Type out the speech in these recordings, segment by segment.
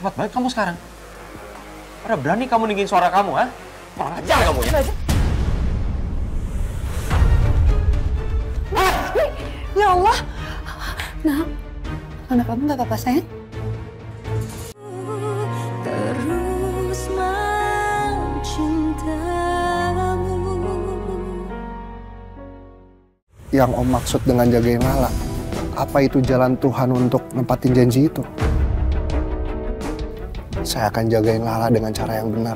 Hebat banget kamu sekarang. Ada berani kamu ninggiin suara kamu, ha? Kurang ajar kamu ya. Ya Allah. Nah, anak kamu nggak apa-apa, sayang? Terus mencintamu. Yang Om maksud dengan jagain Lala, apa itu jalan Tuhan untuk nempatin janji itu? Saya akan jagain Lala dengan cara yang benar.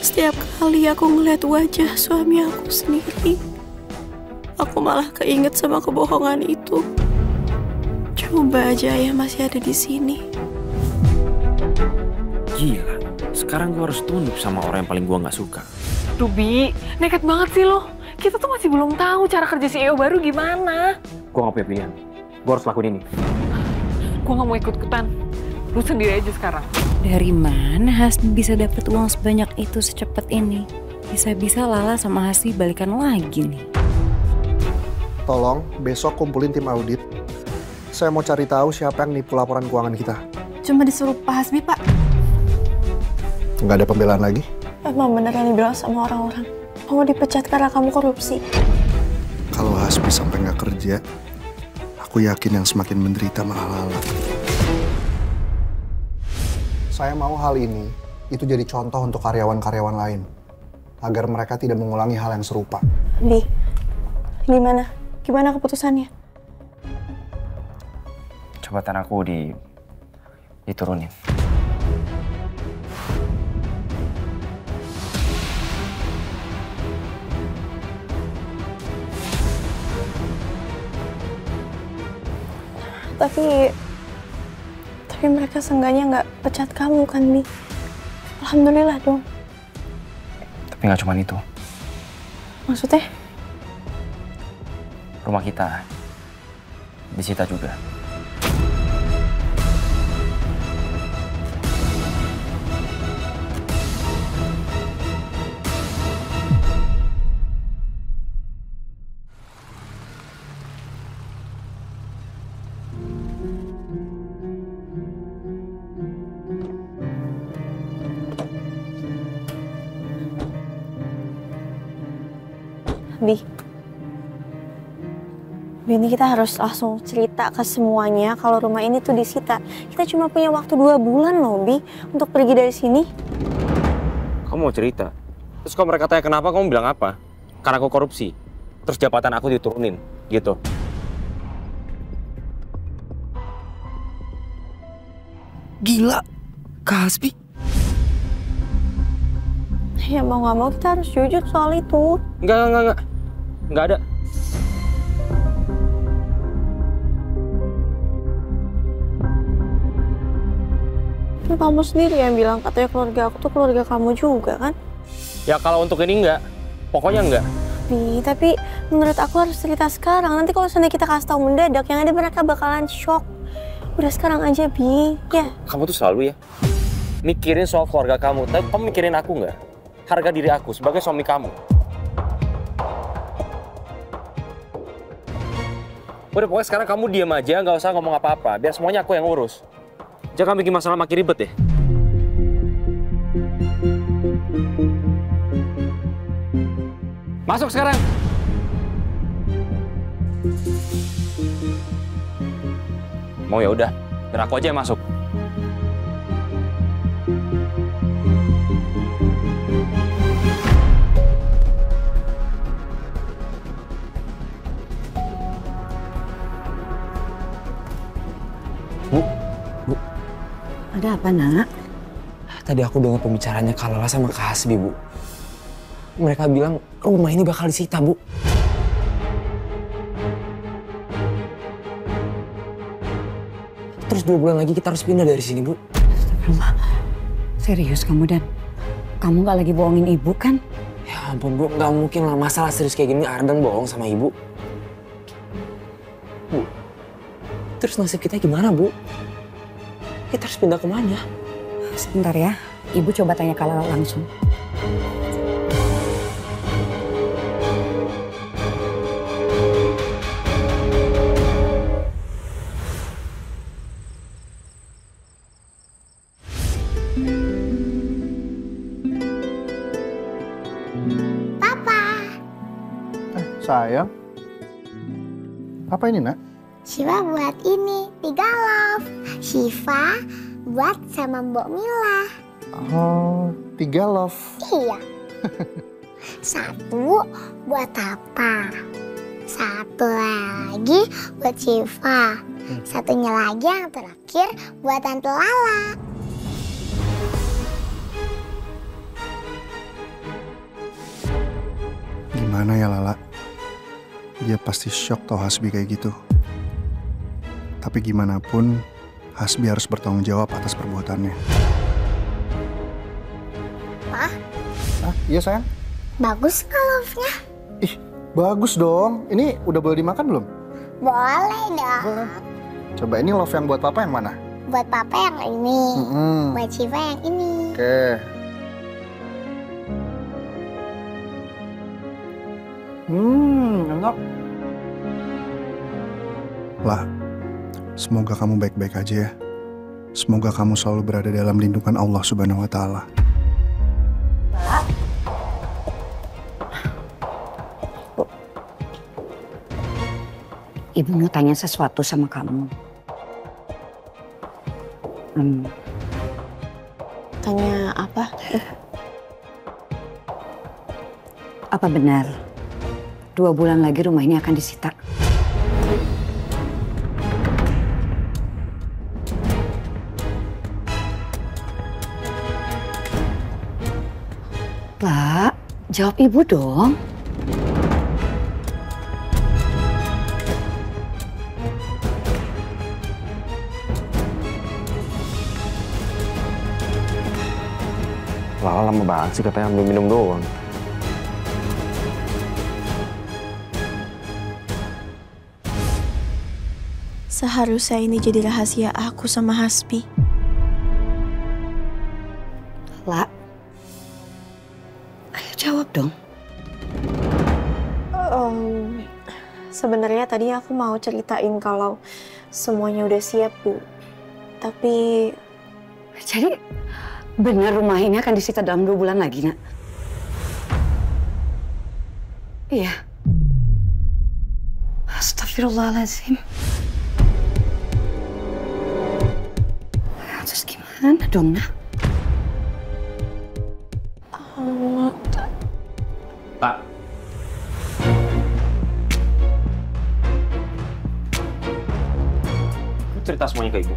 Setiap kali aku ngeliat wajah suami aku sendiri, aku malah keinget sama kebohongan itu. Coba aja ya masih ada di sini. Gila, sekarang gue harus tunduk sama orang yang paling gue nggak suka. Duh, Bi, nekat banget sih lo. Kita tuh masih belum tahu cara kerja CEO baru gimana. Gue nggak punya pilihan. Gue harus lakuin ini. Gue nggak mau ikut-ikutan. Lu sendiri aja sekarang. Dari mana Hasbi bisa dapat uang sebanyak itu secepat ini? Bisa-bisa Lala sama Hasbi balikan lagi nih. Tolong besok kumpulin tim audit. Saya mau cari tahu siapa yang nipu laporan keuangan kita. Cuma disuruh Pak Hasbi, Pak. Nggak ada pembelaan lagi? Emang bener yang dibilang sama orang-orang. Kamu dipecat karena kamu korupsi. Kalau Hasbi sampai nggak kerja, aku yakin yang semakin menderita malah Lala. Saya mau hal ini itu jadi contoh untuk karyawan-karyawan lain. Agar mereka tidak mengulangi hal yang serupa. Di, gimana? Gimana keputusannya? Jabatan aku diturunin. Tapi mereka seenggaknya nggak pecat kamu kan, Bi? Alhamdulillah dong. Tapi nggak cuma itu. Maksudnya? Rumah kita disita juga. Bi, ini kita harus langsung cerita ke semuanya kalau rumah ini tuh disita. Kita cuma punya waktu 2 bulan loh, Bi, untuk pergi dari sini. Kamu mau cerita? Terus kalau mereka tanya kenapa, kamu bilang apa? Karena aku korupsi. Terus jabatan aku diturunin, gitu. Gila, Kak Hasbi. Ya mau nggak mau kita harus jujur soal itu. Enggak. Enggak ada. Kan kamu sendiri yang bilang katanya keluarga aku tuh keluarga kamu juga kan? Ya kalau untuk ini enggak. Pokoknya enggak. Bi, tapi menurut aku harus cerita sekarang. Nanti kalau seandainya kita kasih tahu mendadak, yang ada mereka bakalan shock. Udah sekarang aja, Bi. Ya. Kamu tuh selalu ya mikirin soal keluarga kamu. Tapi kamu mikirin aku nggak? Harga diri aku sebagai suami kamu. Udah pokoknya sekarang kamu diam aja, nggak usah ngomong apa-apa. Biar semuanya aku yang urus. Jangan bikin masalah makin ribet ya. Masuk sekarang. Mau ya udah, biar aku aja yang masuk. Bu. Ada apa, Nak? Tadi aku dengar pembicaraannya Kak Lala sama Kak Hasbi, Bu. Mereka bilang rumah ini bakal disita, Bu. Terus 2 bulan lagi kita harus pindah dari sini, Bu. Rumah. Serius kamu, Dan? Kamu nggak lagi bohongin Ibu, kan? Ya ampun, Bu. Nggak mungkin lah masalah serius kayak gini Ardan bohong sama Ibu. Bu, terus nasib kita gimana, Bu? Kita harus pindah kemana? Sebentar ya. Ibu coba tanya Kak Lala langsung. Papa. Sayang. Apa ini, Nak? Shiva buat ini, 3 love. Shiva buat sama Mbok Mila. Oh, 3 love. Iya. 1 buat Papa. 1 lagi buat Shiva. 1-nya lagi yang terakhir buat Tante Lala. Gimana ya Lala? Dia pasti shock tau Hasbi kayak gitu. Tapi gimana pun, Hasbi harus bertanggung jawab atas perbuatannya. Pa, Iya sayang? bagus nggak love-nya? Ih, bagus dong. Ini udah boleh dimakan belum? Boleh dong. Boleh. Coba ini love yang buat papa yang mana? Buat Papa yang ini. Buat Shiva yang ini. Oke. Enak. Lah, semoga kamu baik-baik aja ya. Semoga kamu selalu berada dalam lindungan Allah Subhanahu wa Ta'ala. Ibu mau tanya sesuatu sama kamu. Tanya apa? Apa benar 2 bulan lagi rumah ini akan disita? Pak, jawab ibu dong. Lala lama banget sih katanya ambil minum doang. Seharusnya ini jadi rahasia aku sama Hasbi. La, ayo jawab dong. Sebenarnya tadi aku mau ceritain kalau semuanya udah siap, Bu. Tapi Jadi benar rumah ini akan disita dalam 2 bulan lagi, Nak? Iya. Astagfirullahaladzim. Terus gimana dong, Nak? Pak. Aku cerita semuanya ke ibu.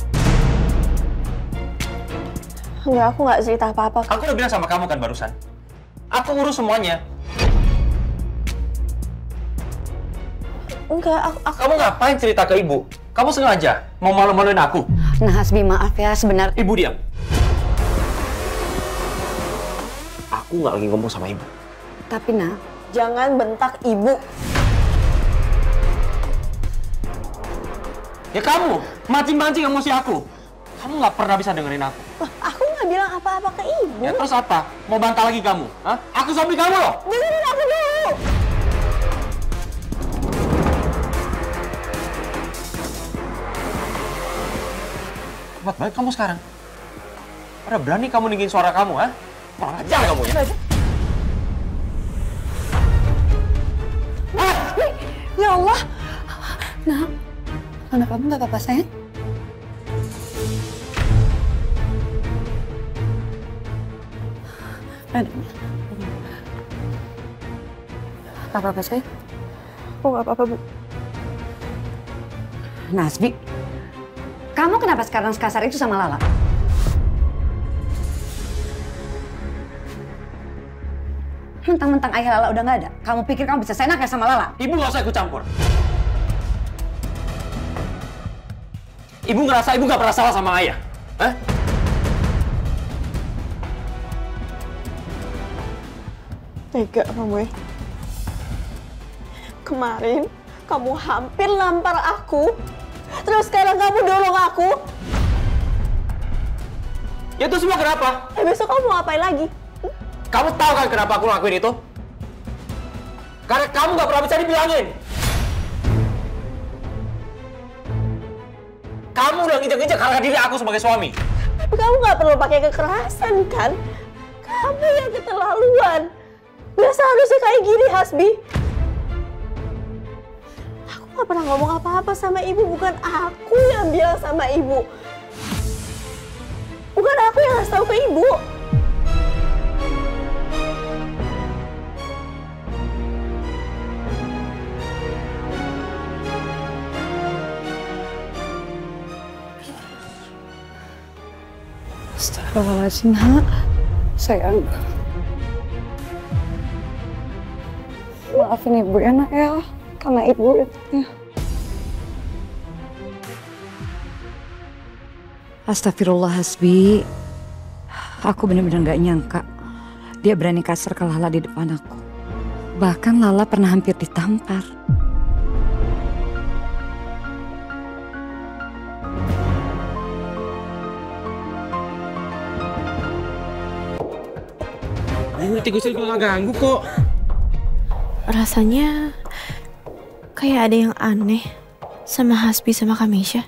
enggak, aku nggak cerita apa-apa. Aku udah bilang sama kamu kan barusan. Aku urus semuanya. Enggak, aku... Kamu ngapain cerita ke ibu? Kamu sengaja mau malu-maluin aku? Nah, Hasbi, maaf ya, sebenarnya... Ibu diam. Aku nggak lagi ngomong sama ibu. Tapi, Nak... Jangan bentak ibu. Ya kamu, mancing-mancing emosi aku. Kamu nggak pernah bisa dengerin aku. Aku nggak bilang apa-apa ke ibu. Ya terus apa? Mau bantah lagi kamu? Hah? Aku suami kamu loh! Dengerin aku dulu! Kuat banget kamu sekarang. Udah berani kamu ninggiin suara kamu, ha? Kurang ajar kamu ya? Ya Allah! Nah, anak kamu nggak apa-apa, sayang? Apa-apa, sayang? Aku nggak apa-apa, Bu. Nasbi, kamu kenapa sekarang sekasar itu sama Lala? Mentang-mentang ayah Lala udah nggak ada, kamu pikir kamu bisa seenaknya sama Lala? Ibu nggak usah ikut campur. Ibu ngerasa ibu nggak pernah salah sama ayah? Hah? Tega kamu ya. Kemarin kamu hampir nampar aku, terus sekarang kamu dorong aku. Ya itu semua kenapa? Besok kamu ngapain lagi? Kamu tahu kan kenapa aku ngelakuin itu? Karena kamu nggak pernah bisa dibilangin. Kamu udah nginjek-nginjek harga diri aku sebagai suami. Kamu nggak perlu pakai kekerasan kan? Kamu yang keterlaluan. Nggak seharusnya kayak gini, Hasbi. Aku nggak pernah ngomong apa-apa sama ibu. Bukan aku yang bilang sama ibu. Bukan aku yang ngasih tahu ke ibu. Astagfirullahaladzim, Nak. Sayang. Maafin ibu ya, Nak ya. Karena ibu ya. Astagfirullah, Hasbi. Aku benar-benar gak nyangka dia berani kasar ke Lala di depan aku. Bahkan Lala pernah hampir ditampar. Ngerti gue juga gak ganggu kok. Rasanya kayak ada yang aneh sama Hasbi sama Kamisha.